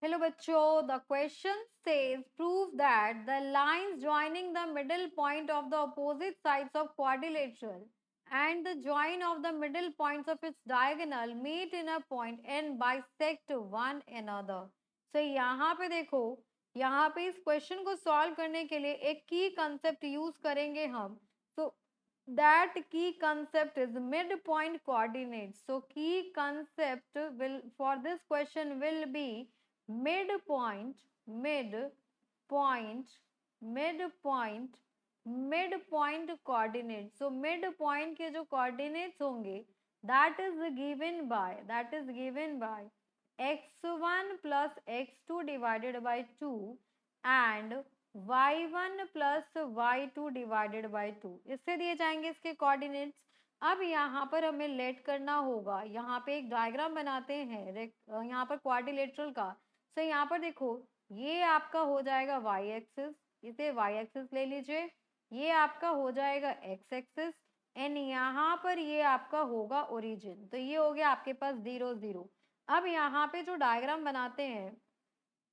Hello बच्चों, the question says prove that the lines joining the middle point of the opposite sides of quadrilateral and the join of the middle points of its diagonal meet in a point and bisect one another. So यहाँ पे देखो, यहाँ पे इस question को solve करने के लिए एक की कंसेप्ट यूज करेंगे हम. So that key concept is midpoint coordinates. So key concept will for this question will be midpoint, midpoint coordinates. So midpoint के जो coordinates होंगे that is given by x1 plus x2 divided by 2 and y1 plus y2 divided by 2 इससे दिए जाएंगे इसके coordinates. अब यहाँ पर हमें लेट करना होगा, यहाँ पे एक डायग्राम बनाते हैं यहाँ पर क्वाड्रिलेटरल का. सो यहाँ पर देखो, ये आपका हो जाएगा y एक्सिस, इसे y एक्सिस ले लीजिए, ये आपका हो जाएगा x एक्सिस एंड यहाँ पर ये आपका होगा ओरिजिन. तो ये हो गया आपके पास 0 0. अब यहाँ पे जो डायग्राम बनाते हैं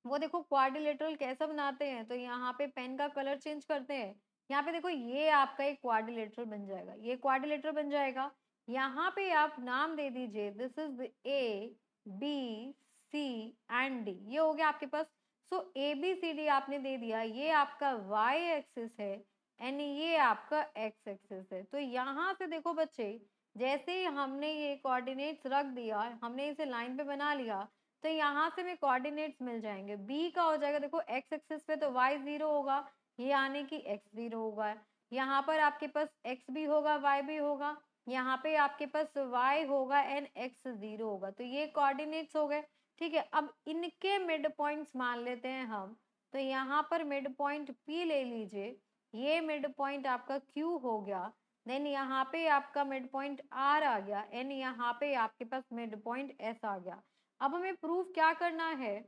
वो देखो क्वाड्रिलेटरल कैसा बनाते हैं. तो यहाँ पे पेन का कलर चेंज करते हैं. यहाँ पे देखो ये आपका एक क्वाड्रिलेटरल बन जाएगा, ये क्वाड्रिलेटरल बन जाएगा. यहाँ पे आप नाम दे दीजिए, this is A B C and D. ये हो गया आपके पास. सो ए बी सी डी आपने दे दिया, ये आपका वाई एक्सिस है एंड ये आपका एक्स एक्सिस है. तो यहाँ से देखो बच्चे, जैसे ही हमने ये कोऑर्डिनेट्स रख दिया, हमने इसे लाइन पे बना लिया, तो यहाँ से हमें कोऑर्डिनेट्स मिल जाएंगे. बी का हो जाएगा देखो एक्स एक्सिस पे तो वाई 0 होगा, ये यानी कि एक्स 0 होगा. यहाँ पर आपके पास एक्स भी होगा वाई भी होगा, यहाँ पे आपके पास वाई होगा एंड एक्स 0 होगा. तो ये कोऑर्डिनेट्स हो गए. ठीक है, अब इनके मिड पॉइंट्स मान लेते हैं हम. तो यहाँ पर मिड पॉइंट पी ले लीजिए, ये मिड पॉइंट आपका क्यू हो गया, देन यहाँ पे आपका मिड पॉइंट आर आ गया एंड यहाँ पे आपके पास मिड पॉइंट एस आ गया. अब हमें प्रूफ क्या करना है,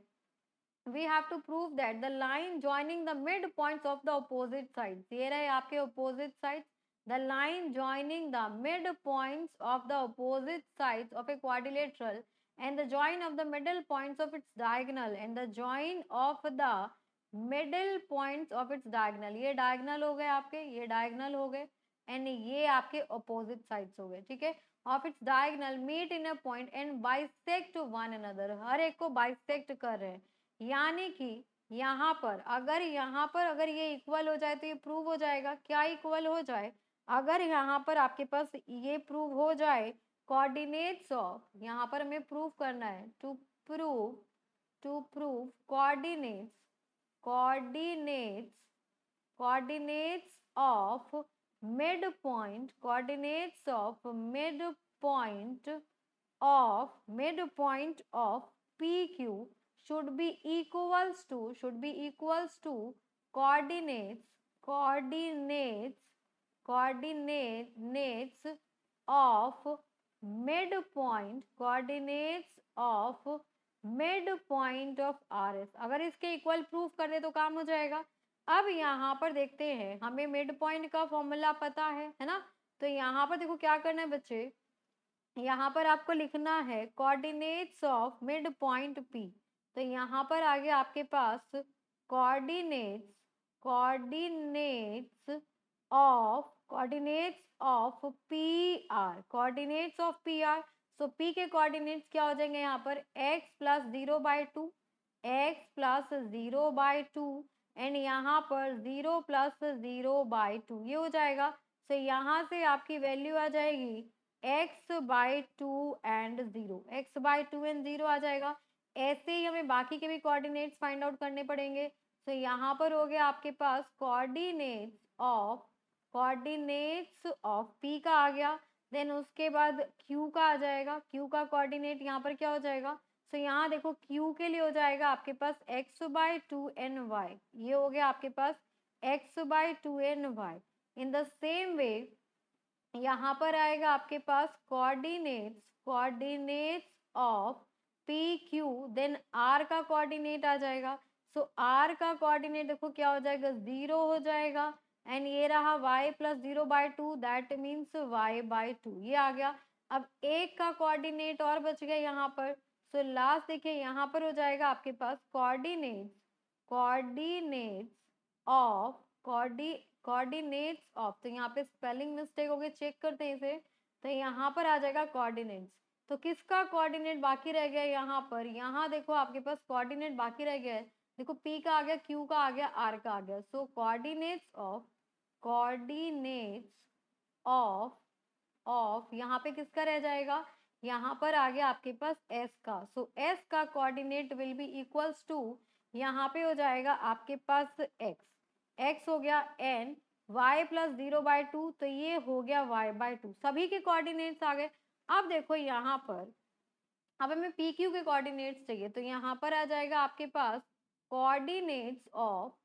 we have to prove that the line joining the midpoints of the opposite sides, ये रहे आपके opposite sides, the line joining the midpoints of the opposite sides of a quadrilateral and the join of the middle points of its diagonal and the join of the middle points of its diagonal, ये diagonal हो गए आपके, ये diagonal हो गए and ये आपके opposite sides हो गए. ठीक है, of its diagonal meet in a point and bisect one another, हर एक को bisect कर रहे हैं. यानी कि यहाँ पर अगर ये इक्वल हो जाए तो ये प्रूव हो जाएगा. क्या इक्वल हो जाए, अगर यहाँ पर आपके पास ये प्रूव हो जाए, कोऑर्डिनेट्स ऑफ, यहाँ पर हमें प्रूव करना है, to prove coordinates of midpoint of PQ should be equals to coordinates of midpoint of RS. अगर इसके इक्वल प्रूफ कर दे तो काम हो जाएगा. अब यहाँ पर देखते हैं, हमें मिड पॉइंट का फॉर्मूला पता है ना. तो यहाँ पर देखो क्या करना है बच्चे, यहाँ पर आपको लिखना है coordinates of mid point P. तो यहाँ पर आगे आपके पास coordinates of P R. So P के कोऑर्डिनेट्स क्या हो जाएंगे यहाँ पर, x प्लस 0/2, एंड यहाँ पर 0 प्लस 0/2 ये हो जाएगा. सो यहाँ से आपकी वैल्यू आ जाएगी x/2 एंड 0 आ जाएगा. ऐसे ही हमें बाकी के भी कोऑर्डिनेट्स फाइंड आउट करने पड़ेंगे. सो यहाँ पर हो गया आपके पास कोऑर्डिनेट्स ऑफ p का आ गया. देन उसके बाद q का आ जाएगा, q का कोऑर्डिनेट यहाँ पर क्या हो जाएगा. सो यहाँ देखो q के लिए हो जाएगा आपके पास x/2 एंड y, ये हो गया आपके पास x/2 and y. In the same way यहाँ पर आएगा आपके पास coordinates of P Q, then R का कोऑर्डिनेट आ जाएगा. सो आर का कोऑर्डिनेट देखो क्या हो जाएगा, 0 हो जाएगा एंड ये रहा y plus 0/2, that means y/2 ये आ गया. अब एक का कोऑर्डिनेट और बच गया यहाँ पर. सो लास्ट देखिए यहाँ पर हो जाएगा आपके पास कोऑर्डिनेट्स ऑफ कोऑर्डिनेट्स ऑफ, तो यहाँ पे स्पेलिंग मिस्टेक हो गई, चेक करते हैं इसे। तो यहाँ पर आ जाएगा कोऑर्डिनेट्स, तो किसका कोऑर्डिनेट बाकी रह गया यहाँ पर, यहाँ देखो आपके पास कोऑर्डिनेट बाकी रह गया है, देखो P का आ गया, Q का आ गया, R का आ गया। सो कोऑर्डिनेट्स ऑफ यहाँ पे किसका रह जाएगा, यहाँ पर आ गया आपके पास S का। सो S का coordinate will be equals to, यहाँ पे हो जाएगा आपके पास x हो गया n, y प्लस 0/2, तो ये हो गया y/2, सभी के कोऑर्डिनेट्स आ गए। अब देखो यहाँ पर, अब हमें पी क्यू के कोऑर्डिनेट्स चाहिए, तो यहाँ पर आ जाएगा आपके पास coordinates of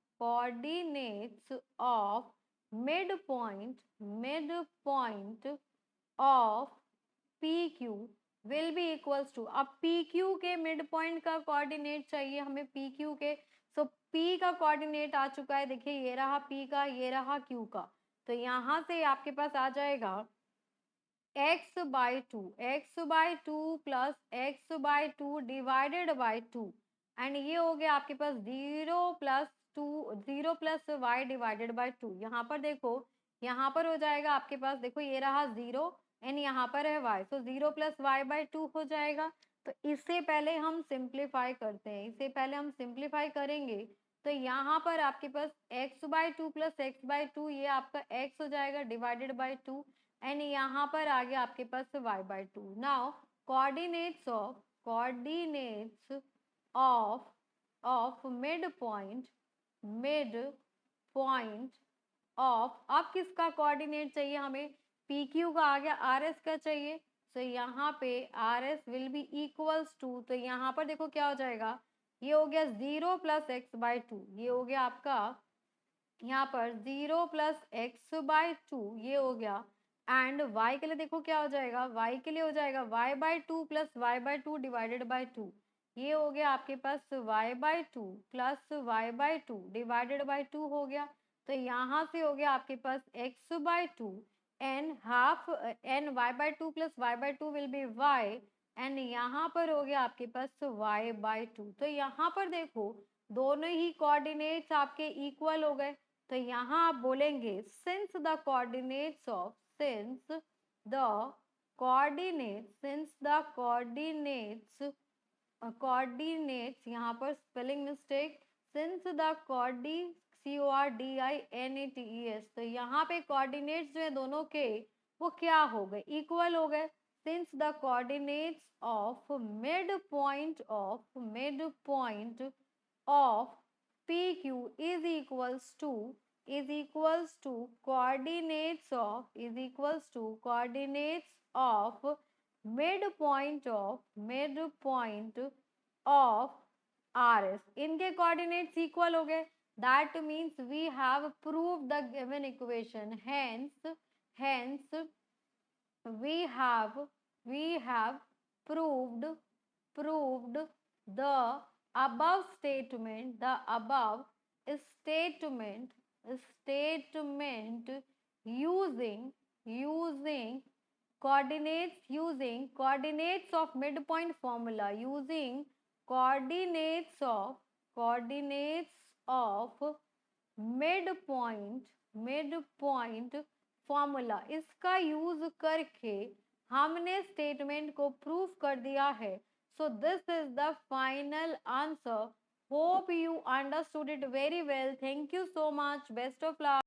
mid point of P Q will be equals to, अब पी क्यू के मिड पॉइंट का कोऑर्डिनेट चाहिए हमें पी क्यू के। सो पी का कोऑर्डिनेट आ चुका है, देखिए ये रहा पी का, ये रहा क्यू का, तो यहाँ से आपके पास आ जाएगा x/2 plus x/2 divided by 2, and ये हो गया आपके पास 0 प्लस y डिवाइडेड बाई 2। यहाँ पर देखो, यहाँ पर हो जाएगा आपके पास, देखो ये रहा 0 एंड यहाँ पर है y, तो 0 प्लस y/2 हो जाएगा। तो इससे पहले हम सिंप्लीफाई करते हैं, इससे पहले हम सिंप्लीफाई करेंगे, तो यहाँ पर आपके पास x/2 प्लस x/2, ये आपका x हो जाएगा डिवाइडेड बाई 2, एंड यहाँ पर आ गया आपके पास y/2। Now coordinates of mid point of, अब किसका कोऑर्डिनेट चाहिए हमें, पी क्यू का आ गया, आर एस का चाहिए। तो यहाँ पे R S will be equals to, तो यहाँ पर देखो क्या हो जाएगा, ये हो गया 0 + x/2, ये हो गया आपका यहाँ पर 0 + x/2, ये हो गया, एंड y के लिए देखो क्या हो जाएगा, y के लिए हो जाएगा y/2 plus y/2 divided by 2, ये हो गया आपके पास y/2 plus y/2 divided by 2 हो गया। तो यहाँ से हो गया आपके पास x/2 and half, and y/2 plus y/2 will be y, and यहाँ पर हो गया आपके पास y/2। तो यहाँ पर देखो दोनों ही कोऑर्डिनेट्स आपके इक्वल हो गए, तो यहाँ आप बोलेंगे सिंस द कोऑर्डिनेट्स यहाँ पर spelling mistake, since the coordinates, तो यहाँ पे कोऑर्डिनेट्स जो है दोनों के वो क्या हो गए, इक्वल हो गए। Since the coordinates of mid point of PQ is equals to coordinates of midpoint of RS, इनके कोऑर्डिनेट्स इक्वल हो गए, that means we have proved the given equation, hence we have proved the above statement using coordinates of midpoint formula, using coordinates of midpoint formula, इसका use करके हमने statement को prove कर दिया है। So this is the final answer. Hope you understood it very well. Thank you so much. Best of luck.